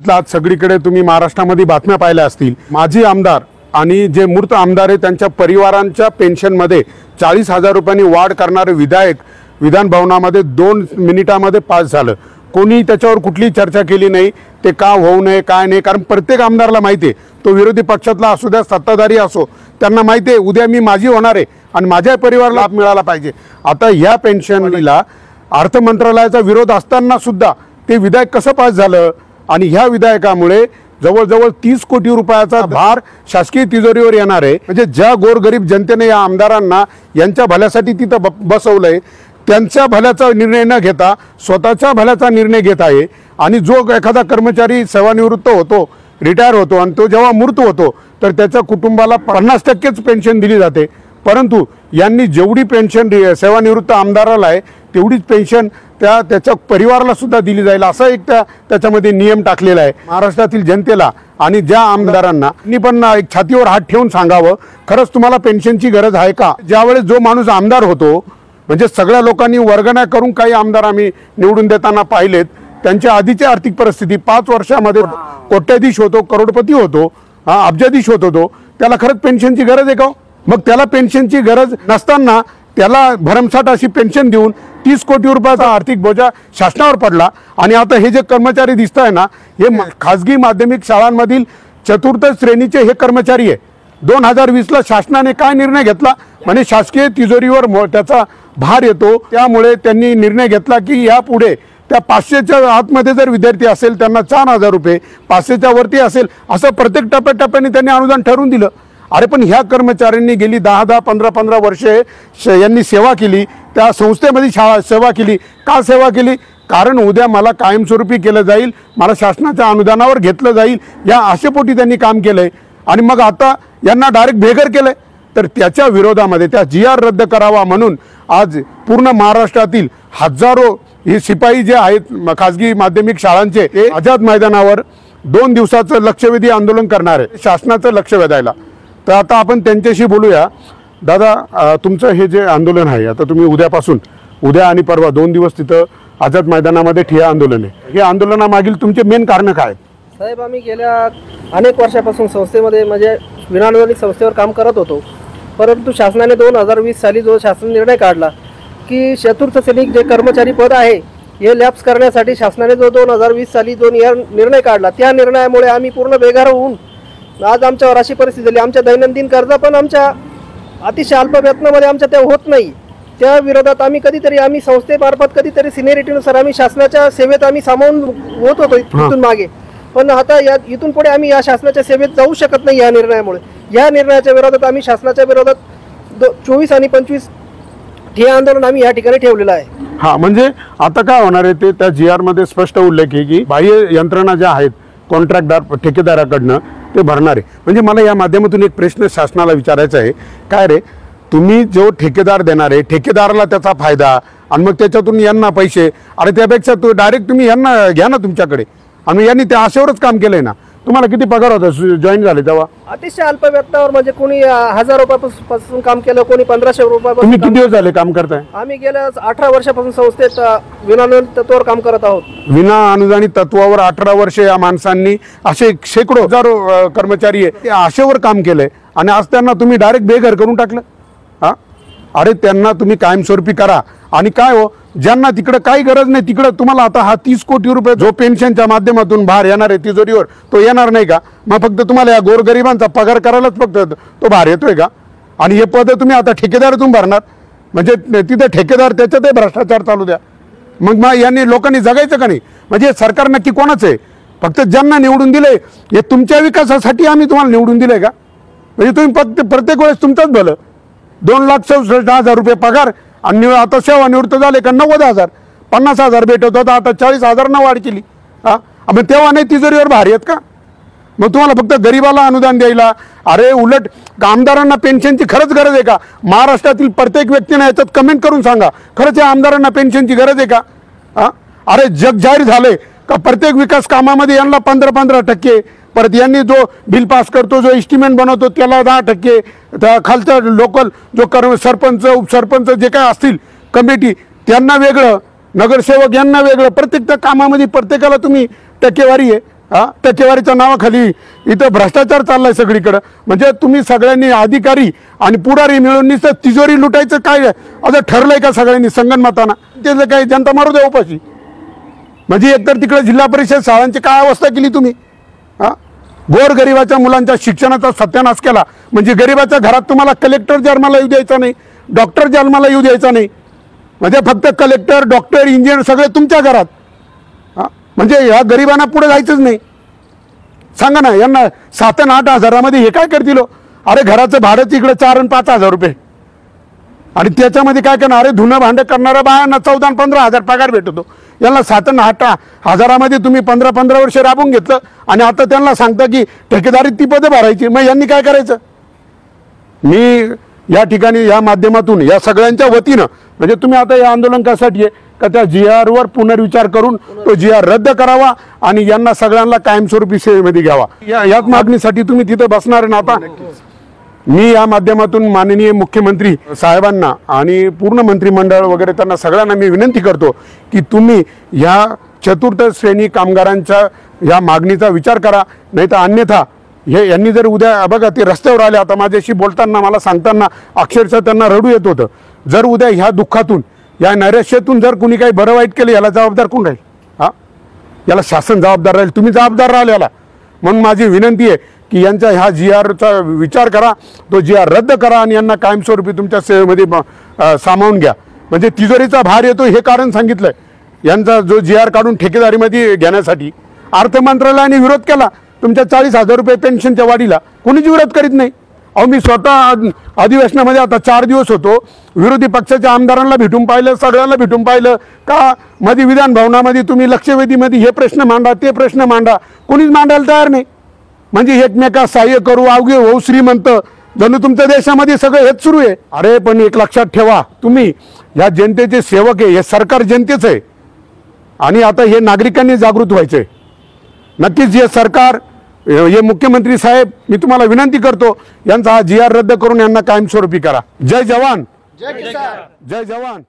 आज सगळीकडे तुम्ही महाराष्ट्रामध्ये बातम्या पाहिल्या असतील। माजी आमदार आणि जे मूर्त आमदार आहे त्यांच्या परिवारांच्या पेन्शनमध्ये 40,000 रुपयांनी वाढ करणारे विधायक विधान भवनामध्ये 2 मिनिटांमध्ये पास झालं। कोणी त्याच्यावर कुठलीही चर्चा केली नाही। ते का होऊ नये काय नाही, कारण प्रत्येक आमदाराला माहिती आहे, तो विरोधी पक्षातला असू द्या सत्ताधारी असो, त्यांना माहिती आहे उद्या मी माझी होणार आहे आणि माझ्या परिवाराला लाभ मिळाला पाहिजे। आता ह्या पेन्शनला अर्थ मंत्रालयाचा विरोध असताना सुद्धा ते विधायक कसं पास झालं आणि ह्या विधायकामुळे जवळजवळ 30 कोटी रुपयाचा भार शासकीय तिजोरीवर येणार आहे। म्हणजे ज्या गोरगरीब जनतेने या आमदारांना यांच्या भल्यासाठी तिथं बसवलंय, त्यांच्या भल्याचा निर्णय न घेता स्वतःच्या भल्याचा निर्णय घेत आहे। आणि जो एखादा कर्मचारी सेवानिवृत्त होतो, रिटायर होतो आणि तो जेव्हा मृत होतो तर त्याच्या कुटुंबाला 50%च पेन्शन दिली जाते, परंतु यांनी जेवढी पेन्शन सेवानिवृत्त आमदाराला आहे तेवढीच पेन्शन त्याच्या परिवाराला सुद्धा दिली जाईल, असा एक त्याच्यामध्ये नियम टाकलेला आहे। महाराष्ट्रातील जनतेला आणि ज्या आमदारांना मी पण एक छातीवर हात ठेवून सांगावं, खरंच तुम्हाला पेन्शनची गरज आहे का? ज्यावेळेस जो माणूस आमदार होतो, म्हणजे सगळ्या लोकांनी वर्गण्या करून काही आमदार आम्ही निवडून देताना पाहिलेत, त्यांच्या आधीची आर्थिक परिस्थिती 5 वर्षामध्ये कोट्याधीश होतो, करोडपती होतो, अब्जाधीश होतो, त्याला खरंच पेन्शनची गरज आहे का? मग त्याला पेन्शनची गरज नसताना त्याला भरमसाठ अशी पेन्शन देऊन 30 कोटी रुपयाचा आर्थिक बोजा शासनावर पडला। आणि आता हे जे कर्मचारी दिसत आहे ना, हे खासगी माध्यमिक शाळांमधील 4th श्रेणीचे हे कर्मचारी आहे। 2020ला शासनाने काय निर्णय घेतला, म्हणजे शासकीय तिजोरीवर त्याचा भार येतो, त्यामुळे त्यांनी निर्णय घेतला की यापुढे त्या 500च्या आतमध्ये जर विद्यार्थी असेल त्यांना 4,000 रुपये, 500च्या वरती असेल असं प्रत्येक टप्प्याटप्प्याने त्यांनी अनुदान ठरवून दिलं। अरे पण ह्या कर्मचाऱ्यांनी गेली 10-10, 15-15 वर्षे यांनी सेवा केली, त्या संस्थेमध्ये सेवा केली। का सेवा केली? कारण उद्या मला कायमस्वरूपी केलं जाईल, मला शासनाच्या अनुदानावर घेतलं जाईल, या आशेपोटी त्यांनी काम केलंय। आणि मग आता यांना डायरेक्ट बेघर केलंय, तर त्याच्या विरोधामध्ये त्या GR रद्द करावा म्हणून आज पूर्ण महाराष्ट्रातील हजारो हे शिपाई जे आहेत खासगी माध्यमिक शाळांचे, ते आझाद मैदानावर 2 दिवसाचं लक्षवेधी आंदोलन करणार आहे, शासनाचं लक्ष वेधायला। तर आता आपण त्यांच्याशी बोलूया। दादा, तुमचं हे जे आंदोलन आहे, आता तुम्ही उद्या आणि परवा 2 दिवस तिथं आझाद मैदानामध्ये ठिय्या आंदोलन आहे, हे आंदोलनामागील तुमचे मेन कारण काय? साहेब, आम्ही गेल्या अनेक वर्षापासून संस्थेमध्ये म्हणजे विनानुदानित संस्थेवर काम करत होतो, परंतु शासनाने 2020 साली जो शासन निर्णय काढला की 4th श्रेणी जे कर्मचारी पद आहे हे लॅप्स करण्यासाठी शासनाने जो 2020 साली जो निर्णय काढला, त्या निर्णयामुळे आम्ही पूर्ण बेघर होऊन आज आमच्यावर अशी परिस्थिती झाली। आमच्या दैनंदिन गरजा पण आमच्या अतिशय अल्प वेतनामध्ये आमच्या त्या होत नाही। त्या विरोधात आम्ही संस्थेमार्फत कधीतरी सिनियरिटीनुसार आम्ही शासनाच्या सेवेत आम्ही सामावून होत होतो इथून मागे, पण आता इथून पुढे आम्ही या शासनाच्या सेवेत जाऊ शकत नाही। या निर्णयामुळे, या निर्णयाच्या विरोधात आम्ही शासनाच्या विरोधात 24 आणि 25 ठिय्या आंदोलन आम्ही या ठिकाणी ठेवलेलं आहे। हा, म्हणजे आता काय होणार आहे ते त्या GR मध्ये स्पष्ट उल्लेख आहे की बाह्य यंत्रणा ज्या आहेत कॉन्ट्रॅक्टदार ठेकेदाराकडनं ते भरणार आहे। म्हणजे मला या माध्यमातून एक प्रश्न शासनाला विचारायचा आहे, काय रे तुम्ही जो ठेकेदार देणार आहे, ठेकेदाराला त्याचा फायदा आणि मग त्याच्यातून यांना पैसे, अरे त्यापेक्षा डायरेक्ट तुम्ही यांना घ्या ना तुमच्याकडे, आणि यांनी त्या आशेवरच काम केलंय ना। तुम्हाला किती पगार होता जॉईन झाले तेव्हा? अतिशय अल्प वेतनावर, म्हणजे कोणी 1000 रुपयापासून काम केलं, कोणी 1500 रुपयापासून। तुम्ही किती दिवस झाले काम करताय? आम्ही गेल्या 18 वर्षापासून संस्थेत विनानुदानित तत्वावर काम करत आहोत। विना अनुदानित तत्वावर 18 वर्ष या माणसांनी, असे शेकडो हजारो कर्मचारी आहे, ते आशेवर काम केलंय आणि आज त्यांना तुम्ही डायरेक्ट बेघर करून टाकलं। हा, अरे त्यांना तुम्ही कायमस्वरूपी करा। आणि काय हो, ज्यांना तिकडे काही गरज नाही तिकडे तुम्हाला आता हा 30 कोटी रुपये जो पेन्शनच्या माध्यमातून भार येणार आहे तिजोरीवर, तो येणार नाही का? मग फक्त तुम्हाला या गोरगरिबांचा पगार करायलाच फक्त तो भार येतोय का? आणि हे पद तुम्ही आता ठेकेदारातून भरणार, म्हणजे तिथे ठेकेदार त्याच्यातही भ्रष्टाचार चालू द्या। मग यांनी लोकांनी जगायचं का नाही? म्हणजे सरकार नक्की कोणाचं आहे? फक्त ज्यांना निवडून दिले, हे तुमच्या विकासासाठी आम्ही तुम्हाला निवडून दिलंय का? म्हणजे तुम्ही फक्त प्रत्येक वेळेस तुमचंच भलं, 2,67,000 रुपये पगार, आणि आता सेवानिवृत्त झाले का 90,000, 50,000 भेटत होता, आता 40,000 वाढ केली। हा, मग तेव्हा नाही तिजोरीवर भारी आहेत का? मग तुम्हाला फक्त गरीबाला अनुदान द्यायला? अरे उलट आमदारांना पेन्शनची खरंच गरज आहे का? महाराष्ट्रातील प्रत्येक व्यक्तीने याच्यात कमेंट करून सांगा, खरंच या आमदारांना पेन्शनची गरज आहे का? हा, अरे जग जाहीर झाले का प्रत्येक विकास कामामध्ये यांना 15% परत यांनी जो बिल पास करतो, जो एस्टिमेट बनवतो त्याला 10%, त्या खालचा लोकल जो सरपंच उपसरपंच जे काय असतील कमिटी त्यांना वेगळं, नगरसेवक यांना वेगळं, प्रत्येक त्या कामामध्ये प्रत्येकाला तुम्ही टक्केवारी आहे। हा टक्केवारीच्या नावाखाली इथं भ्रष्टाचार चाललाय सगळीकडे. म्हणजे तुम्ही सगळ्यांनी अधिकारी आणि पुढारी मिळून नुसतं तिजोरी लुटायचं काय असं ठरलंय का सगळ्यांनी संगनमताना? त्याचं काही जनता मारू द्या उपाशी. म्हणजे एकतर तिकडे जिल्हा परिषद शाळांची काय अवस्था केली तुम्ही. हा गोरगरिबाच्या मुलांच्या शिक्षणाचा सत्यानाश केला. म्हणजे गरिबाच्या घरात तुम्हाला कलेक्टर जन्माला येऊ द्यायचा नाही, डॉक्टर जन्माला येऊ द्यायचा नाही. म्हणजे फक्त कलेक्टर डॉक्टर इंजिनियर सगळे तुमच्या घरात. म्हणजे या गरिबांना पुढे जायचंच नाही. सांगा ना यांना 7 आणि 8 हजारामध्ये हे काय करतील? अरे घराचं भाडंच इकडे 4 आणि 5 हजार रुपये आणि त्याच्यामध्ये काय करणार? अरे धुणं भांडं करणाऱ्या बायांना 14 आणि 15 हजार पगार भेटतो. यांना 7 आणि 8 हजारामध्ये तुम्ही 15 वर्ष राबून घेतलं आणि आता त्यांना सांगता की ठेकेदारीत ती पदं भरायची. मग यांनी काय करायचं? मी या ठिकाणी या माध्यमातून या सगळ्यांच्या वतीनं म्हणजे तुम्ही आता या आंदोलन कशासाठी आहे का त्या GR वर पुनर्विचार करून तो GR रद्द करावा आणि यांना सगळ्यांना कायमस्वरूपी सेवेमध्ये घ्यावा. याच मागणीसाठी तुम्ही तिथे बसणार आहे ना. आता मी या माध्यमातून माननीय मुख्यमंत्री साहेबांना आणि पूर्ण मंत्रिमंडळ वगैरे त्यांना सगळ्यांना मी विनंती करतो की तुम्ही या चतुर्थ श्रेणी कामगारांच्या या मागणीचा विचार करा. नाही तर अन्यथा हे यांनी जर उद्या बघा ते रस्त्यावर आले. आता माझ्याशी बोलताना मला सांगताना अक्षरशः त्यांना रडू येत होतं. जर उद्या ह्या दुःखातून या नैराश्यातून जर कुणी काही बरं वाईट केलं याला जबाबदार कोण राहील? हा याला शासन जबाबदार राहील, तुम्ही जबाबदार राहाल याला. म्हणून माझी विनंती आहे की यांच्या ह्या GRचा विचार करा, तो GR रद्द करा आणि यांना कायमस्वरूपी तुमच्या सेवेमध्ये सामावून घ्या. म्हणजे तिजोरीचा भार येतो हे कारण सांगितलंय. यांचा जो GR काढून ठेकेदारीमध्ये घेण्यासाठी अर्थ मंत्रालयाने विरोध केला. तुमच्या 40,000 रुपये पेन्शनच्या वाढीला कोणीच विरोध करीत नाही. अहो मी स्वतः अधिवेशनामध्ये आता 4 दिवस होतो. विरोधी पक्षाच्या आमदारांना भेटून पाहिलं, सगळ्यांना भेटून पाहिलं का मध्ये विधान भवनामध्ये तुम्ही लक्षवेधीमध्ये हे प्रश्न मांडा ते प्रश्न मांडा, कोणीच मांडायला तयार नाही. म्हणजे एकमेका सहाय्य करू अवघे होऊ श्रीमंत जणू तुमच्या देशामध्ये सगळं हेच सुरू आहे. अरे पण एक लक्षात ठेवा, तुम्ही या जनतेचे सेवक आहे, हे सरकार जनतेचं आहे आणि आता हे नागरिकांनी जागृत व्हायचंय. नक्कीच हे सरकार हे मुख्यमंत्री साहेब मी तुम्हाला विनंती करतो यांचा हा GR रद्द करून यांना कायमस्वरूपी करा. जय जवान, जय किसान, जय जवान.